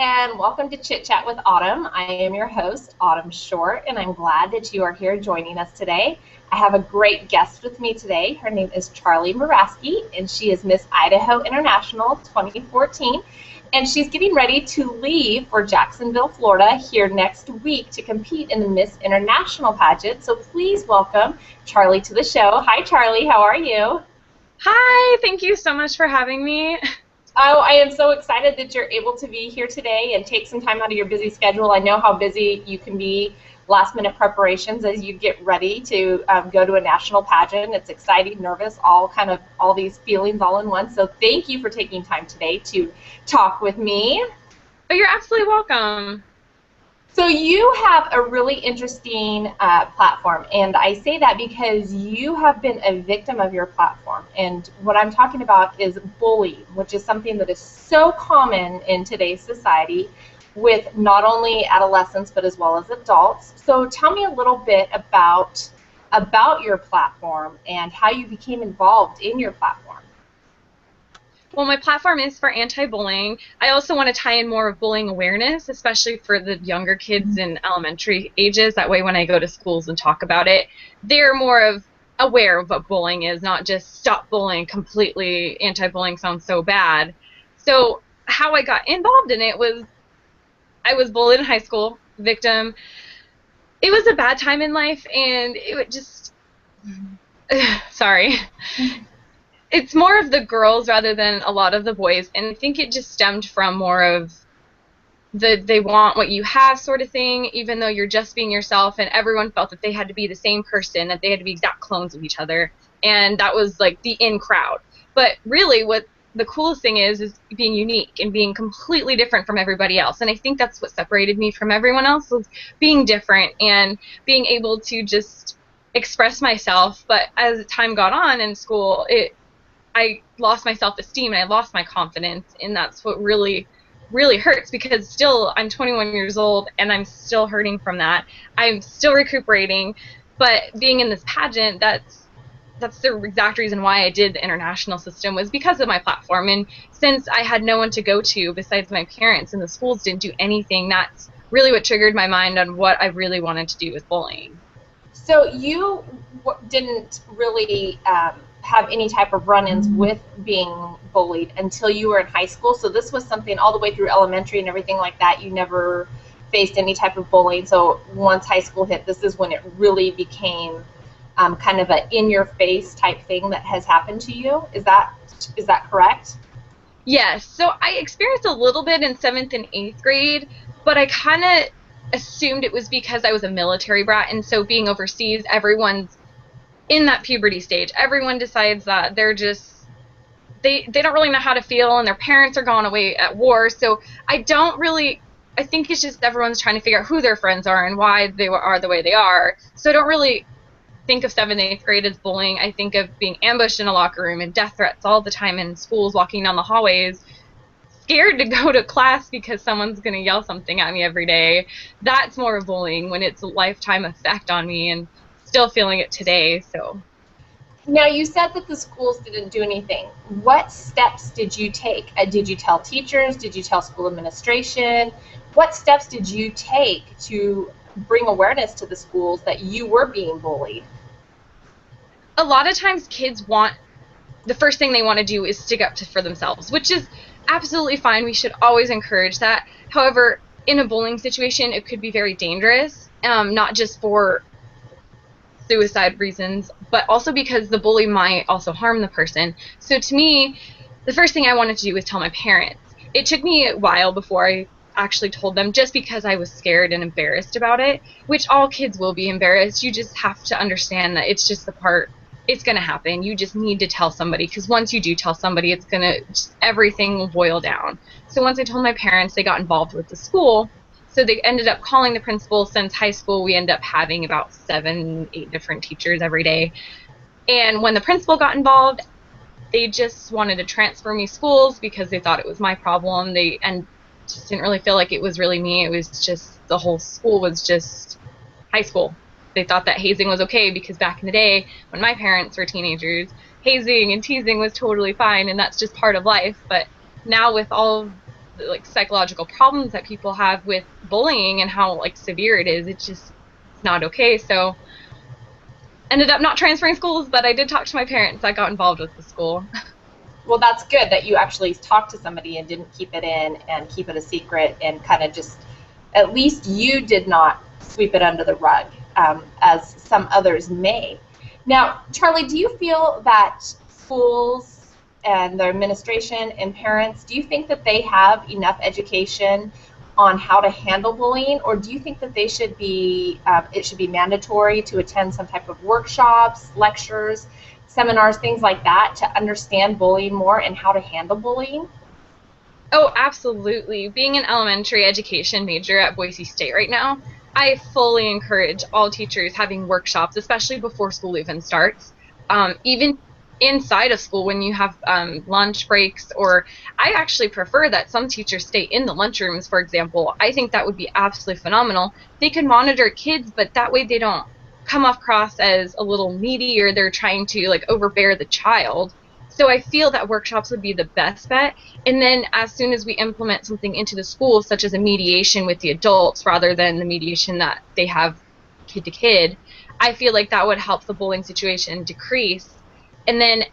and welcome to Chit-Chat with Autumn. I am your host, Autumn Short, and I'm glad that you are here joining us today. I have a great guest with me today. Her name is Charlie Muraski, and she is Miss Idaho International 2014, and she's getting ready to leave for Jacksonville, Florida here next week to compete in the Miss International pageant. So please welcome Charlie to the show. Hi, Charlie. How are you? Hi, thank you so much for having me. Oh, I am so excited that you're able to be here today and take some time out of your busy schedule. I know how busy you can be, last-minute preparations as you get ready to go to a national pageant. It's exciting, nervous, all these feelings all in one. So thank you for taking time today to talk with me. Oh, you're absolutely welcome. So you have a really interesting platform, and I say that because you have been a victim of your platform. And what I'm talking about is bullying, which is something that is so common in today's society with not only adolescents but as well as adults. So tell me a little bit about your platform and how you became involved in your platform. Well, my platform is for anti-bullying. I also want to tie in more of bullying awareness, especially for the younger kids in elementary ages. That way when I go to schools and talk about it, they're more of aware of what bullying is, not just stop bullying completely. Anti-bullying sounds so bad. So how I got involved in it was I was bullied in high school, victim. It was a bad time in life, and it would just sorry. It's more of the girls rather than a lot of the boys, and I think it just stemmed from more of the they want what you have sort of thing, even though you're just being yourself, and everyone felt that they had to be the same person, that they had to be exact clones of each other, and that was like the in crowd. But really what the coolest thing is being unique and being completely different from everybody else, and I think that's what separated me from everyone else, was being different and being able to just express myself. But as time got on in school, I lost my self-esteem and I lost my confidence, and that's what really hurts, because still I'm 21 years old and I'm still hurting from that. I'm still recuperating, but being in this pageant, that's the exact reason why I did the international system, was because of my platform. And since I had no one to go to besides my parents and the schools didn't do anything, that's really what triggered my mind on what I really wanted to do with bullying. So you didn't really have any type of run-ins with being bullied until you were in high school. So this was something all the way through elementary and everything like that. You never faced any type of bullying. So once high school hit, this is when it really became kind of a in-your-face type thing that has happened to you. Is that correct? Yes. So I experienced a little bit in 7th and 8th grade, but I kind of assumed it was because I was a military brat, and so being overseas, everyone's in that puberty stage. Everyone decides that they're just they don't really know how to feel, and their parents are gone away at war. So I think it's just everyone's trying to figure out who their friends are and why they are the way they are. So I don't really think of 7th and 8th grade as bullying. I think of being ambushed in a locker room and death threats all the time in schools, walking down the hallways, scared to go to class because someone's going to yell something at me every day. That's more bullying, when it's a lifetime effect on me, and still feeling it today. So Now, you said that the schools didn't do anything. What steps did you take? Did you tell teachers? Did you tell school administration? What steps did you take to bring awareness to the schools that you were being bullied? a lot of times kids want, the first thing they want to do is stick up for themselves, which is absolutely fine. We should always encourage that. However, in a bullying situation, it could be very dangerous, not just for suicide reasons, but also because the bully might also harm the person. So to me, the first thing I wanted to do was tell my parents. It took me a while before I actually told them, just because I was scared and embarrassed about it, which all kids will be embarrassed. You just have to understand that it's just the part, it's going to happen. You just need to tell somebody, because once you do tell somebody, it's going to, everything will boil down. So once I told my parents, they got involved with the school. So they ended up calling the principal. Since high school, we ended up having about 7, 8 different teachers every day. And when the principal got involved, they just wanted to transfer me schools because they thought it was my problem. And just didn't really feel like it was really me. It was just the whole school was just high school. They thought that hazing was okay, because back in the day when my parents were teenagers, hazing and teasing was totally fine, and that's just part of life. But now with all like psychological problems that people have with bullying and how like severe it is. It's just not okay. So ended up not transferring schools, but I did talk to my parents that got involved with the school. Well, that's good that you actually talked to somebody and didn't keep it in and keep it a secret and kind of just, at least you did not sweep it under the rug, as some others may. Now, Charlie, do you feel that schools and their administration and parents, do you think that they have enough education on how to handle bullying, or do you think that they should be, it should be mandatory to attend some type of workshops, lectures, seminars, things like that, to understand bullying more and how to handle bullying? Oh, absolutely. Being an elementary education major at Boise State right now, I fully encourage all teachers having workshops, especially before school even starts. Even inside of school when you have lunch breaks, or I actually prefer that some teachers stay in the lunchrooms, for example. I think that would be absolutely phenomenal. They can monitor kids, but that way they don't come across as a little needy or they're trying to like overbear the child. So I feel that workshops would be the best bet. And then as soon as we implement something into the school, such as a mediation with the adults rather than the mediation that they have kid to kid, I feel like that would help the bullying situation decrease. And then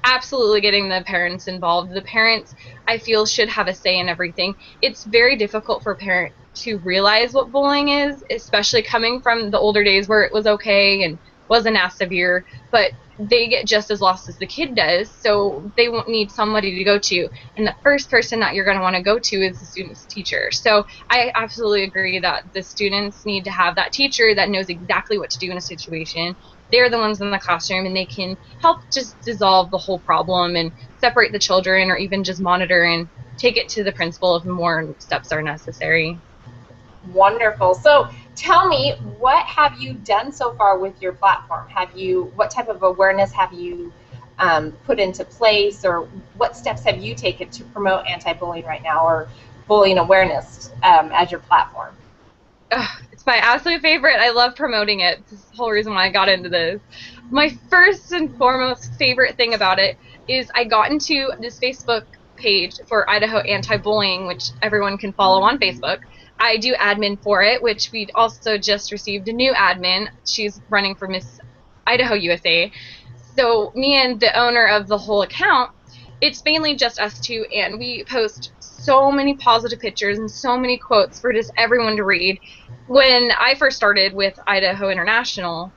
absolutely getting the parents involved. The parents, I feel, should have a say in everything. It's very difficult for a parent to realize what bullying is, especially coming from the older days where it was okay and wasn't as severe, but they get just as lost as the kid does, so they won't need somebody to go to. And the first person that you're going to want to go to is the student's teacher. So I absolutely agree that the students need to have that teacher that knows exactly what to do in a situation. They're the ones in the classroom, and they can help just dissolve the whole problem and separate the children, or even just monitor and take it to the principal if more steps are necessary. Wonderful. So tell me, what have you done so far with your platform? What type of awareness have you put into place, or what steps have you taken to promote anti-bullying right now, or bullying awareness as your platform? It's my absolute favorite. I love promoting it. This is the whole reason why I got into this. My first and foremost favorite thing about it is I got into this Facebook page for Idaho Anti-Bullying, which everyone can follow on Facebook. I do admin for it, which we also just received a new admin. She's running for Miss Idaho USA. So me and the owner of the whole account, it's mainly just us two, and we post so many positive pictures and so many quotes for just everyone to read. When I first started with Idaho International,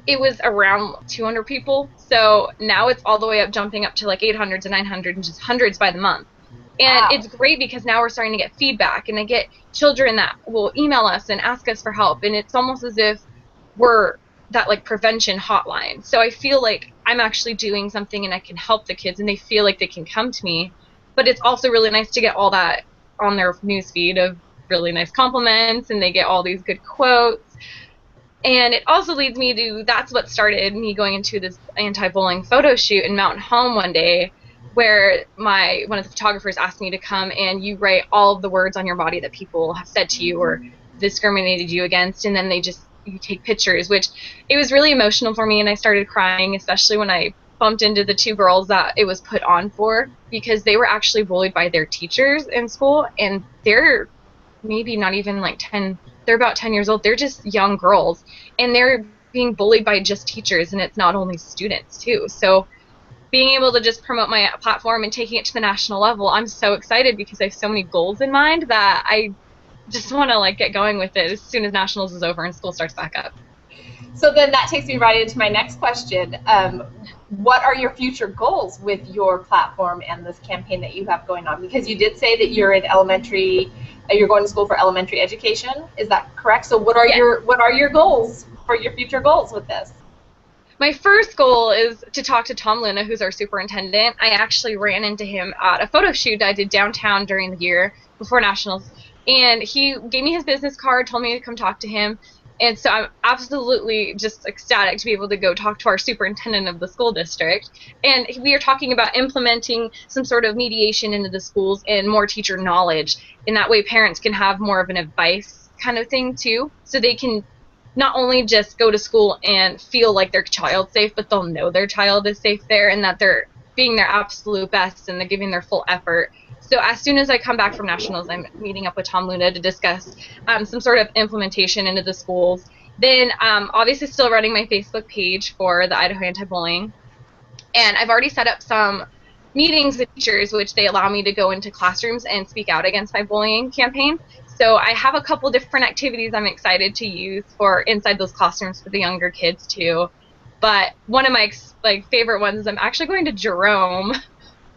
it was around 200 people. So now it's all the way up, jumping up to like 800 to 900 and just hundreds by the month. And Wow. it's great because now we're starting to get feedback, and I get children that will email us and ask us for help, and it's almost as if we're that like prevention hotline. So I feel like I'm actually doing something and I can help the kids, and they feel like they can come to me. But it's also really nice to get all that on their newsfeed of really nice compliments, and they get all these good quotes. And it also leads me to, that's what started me going into this anti-bullying photo shoot in Mountain Home one day, where one of the photographers asked me to come and you write all of the words on your body that people have said to you or discriminated you against, and then you take pictures, which it was really emotional for me, and I started crying, especially when I bumped into the two girls that it was put on for, because they were actually bullied by their teachers in school, and they're maybe not even like 10, they're about 10 years old. They're just young girls, and they're being bullied by just teachers, and it's not only students too. So being able to just promote my platform and taking it to the national level, I'm so excited because I have so many goals in mind that I just want to like get going with it as soon as nationals is over and school starts back up. So then that takes me right into my next question. What are your future goals with your platform and this campaign that you have going on? Because you did say that you're in elementary, you're going to school for elementary education. Is that correct? So what are your goals for your future goals with this? My first goal is to talk to Tom Luna, who's our superintendent. I actually ran into him at a photo shoot I did downtown during the year before nationals, and he gave me his business card, told me to come talk to him. And so I'm absolutely just ecstatic to be able to go talk to our superintendent of the school district. And we are talking about implementing some sort of mediation into the schools and more teacher knowledge. In that way, parents can have more of an advice kind of thing too, so they can not only just go to school and feel like their child's safe, but they'll know their child is safe there and that they're being their absolute best and they're giving their full effort. So as soon as I come back from nationals, I'm meeting up with Tom Luna to discuss some sort of implementation into the schools. Then obviously still running my Facebook page for the Idaho Anti-Bullying. And I've already set up some meetings with teachers, which they allow me to go into classrooms and speak out against my bullying campaign. So I have a couple different activities I'm excited to use for inside those classrooms for the younger kids too. But one of my favorite ones is I'm actually going to Jerome.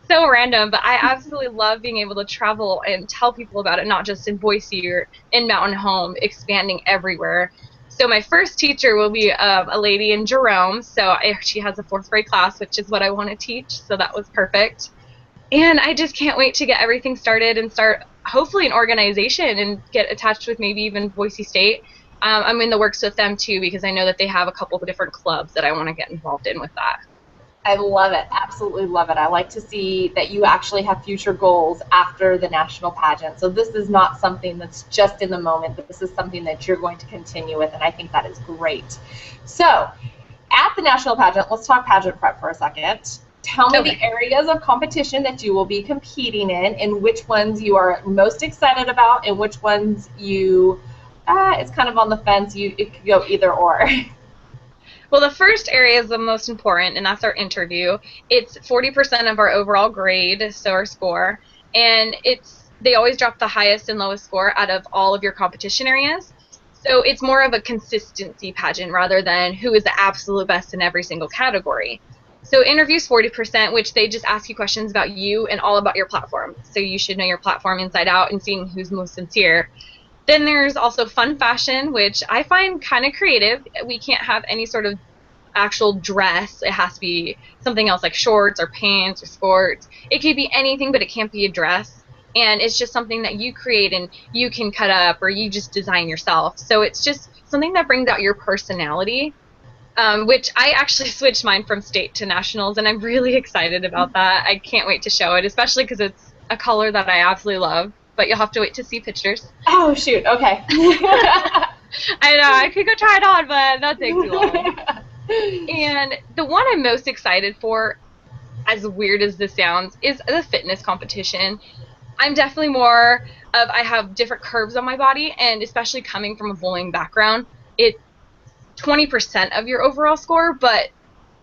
So random, but I absolutely love being able to travel and tell people about it, not just in Boise or in Mountain Home, expanding everywhere. So my first teacher will be a lady in Jerome. So she has a 4th grade class, which is what I want to teach. So that was perfect. And I just can't wait to get everything started and start hopefully an organization and get attached with maybe even Boise State. I'm in the works with them too because I know that they have a couple of different clubs that I want to get involved in with that. I love it. Absolutely love it. I like to see that you actually have future goals after the national pageant. So this is not something that's just in the moment, but this is something that you're going to continue with, and I think that is great. So at the national pageant, let's talk pageant prep for a second. Tell me the areas of competition that you will be competing in and which ones you are most excited about and which ones you, it's kind of on the fence. It could go either or. Well, the first area is the most important, and that's our interview. It's 40% of our overall grade, so our score, and they always drop the highest and lowest score out of all of your competition areas. So it's more of a consistency pageant rather than who is the absolute best in every single category. So interviews 40%, which they just ask you questions about you and all about your platform. So you should know your platform inside out and seeing who's most sincere. Then there's also fun fashion, which I find kind of creative. We can't have any sort of actual dress. It has to be something else like shorts or pants or skirts. It could be anything, but it can't be a dress. And it's just something that you create and you can cut up or you just design yourself. So it's just something that brings out your personality, which I actually switched mine from state to nationals, and I'm really excited about that. I can't wait to show it, especially because it's a color that I absolutely love. But you'll have to wait to see pictures. Oh, shoot. Okay. I know. I could go try it on, but that takes too long. And the one I'm most excited for, as weird as this sounds, is the fitness competition. I'm definitely more of, I have different curves on my body, and especially coming from a bowling background, it's 20% of your overall score, but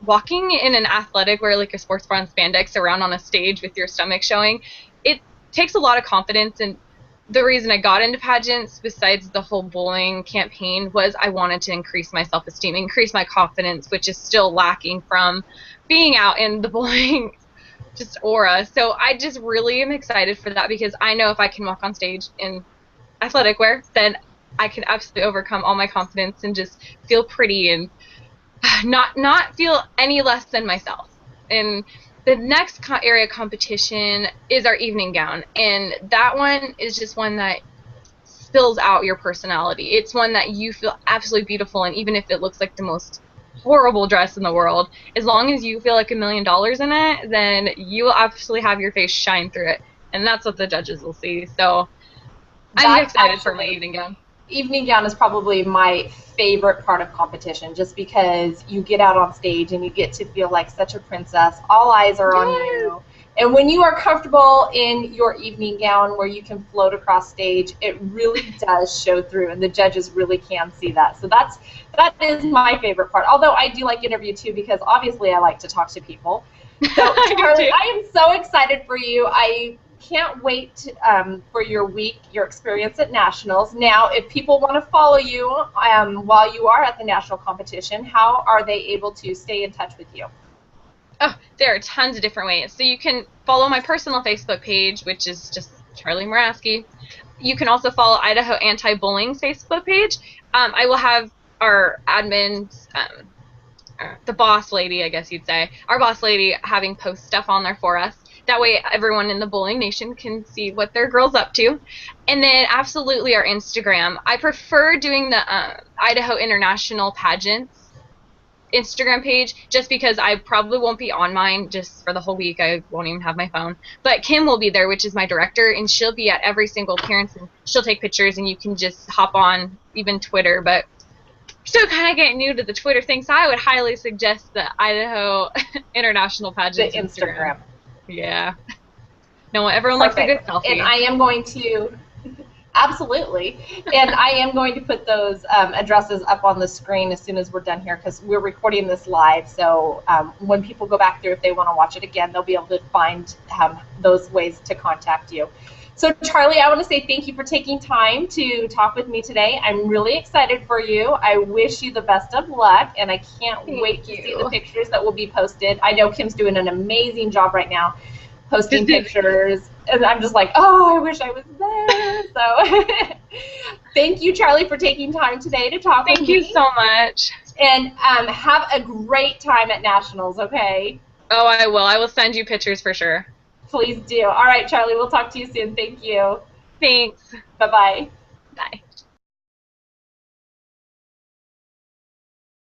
walking in an athletic wear like a sports bra and spandex around on a stage with your stomach showing, it takes a lot of confidence. And the reason I got into pageants, besides the whole bowling campaign, was I wanted to increase my self-esteem, increase my confidence, which is still lacking from being out in the bowling just aura. So I just really am excited for that because I know if I can walk on stage in athletic wear, then I can absolutely overcome all my confidence and just feel pretty and not feel any less than myself. And the next area of competition is our evening gown, and that one is just one that spills out your personality. It's one that you feel absolutely beautiful in, even if it looks like the most horrible dress in the world. As long as you feel like $1 million in it, then you will absolutely have your face shine through it, and that's what the judges will see. So I'm excited for my evening gown. Evening gown is probably my favorite part of competition, just because you get out on stage and you get to feel like such a princess. All eyes are on you. And when you are comfortable in your evening gown where you can float across stage, it really does show through, and the judges really can see that. So that is my favorite part. Although I do like interview too, because obviously I like to talk to people. So Charlie, I am so excited for you. I can't wait for your week, your experience at nationals. Now, if people want to follow you while you are at the national competition, how are they able to stay in touch with you? Oh, there are tons of different ways. So you can follow my personal Facebook page, which is just Charlie Muraski. You can also follow Idaho Anti-Bullying's Facebook page. I will have our admins, the boss lady, I guess you'd say, our boss lady having post stuff on there for us. That way everyone in the bowling nation can see what their girl's up to. And then absolutely our Instagram. I prefer doing the Idaho International Pageants Instagram page just because I probably won't be on mine just for the whole week. I won't even have my phone. But Kim will be there, which is my director, and she'll be at every single appearance, and she'll take pictures, and you can just hop on even Twitter. But still kind of getting new to the Twitter thing, so I would highly suggest the Idaho International Pageant Instagram. Yeah. No, everyone likes a good Perfect. selfie. And I am going to, absolutely, and I am going to put those addresses up on the screen as soon as we're done here, because we're recording this live. So when people go back through, if they want to watch it again, they'll be able to find those ways to contact you. So Charlie, I want to say thank you for taking time to talk with me today. I'm really excited for you. I wish you the best of luck, and I can't wait to see the pictures that will be posted. I know Kim's doing an amazing job right now posting pictures, and I'm just like, oh, I wish I was there. So thank you, Charlie, for taking time today to talk with me. Thank you so much. And have a great time at Nationals, okay? Oh, I will. I will send you pictures for sure. Please do. All right, Charlie, we'll talk to you soon. Thank you. Thanks. Bye-bye. Bye.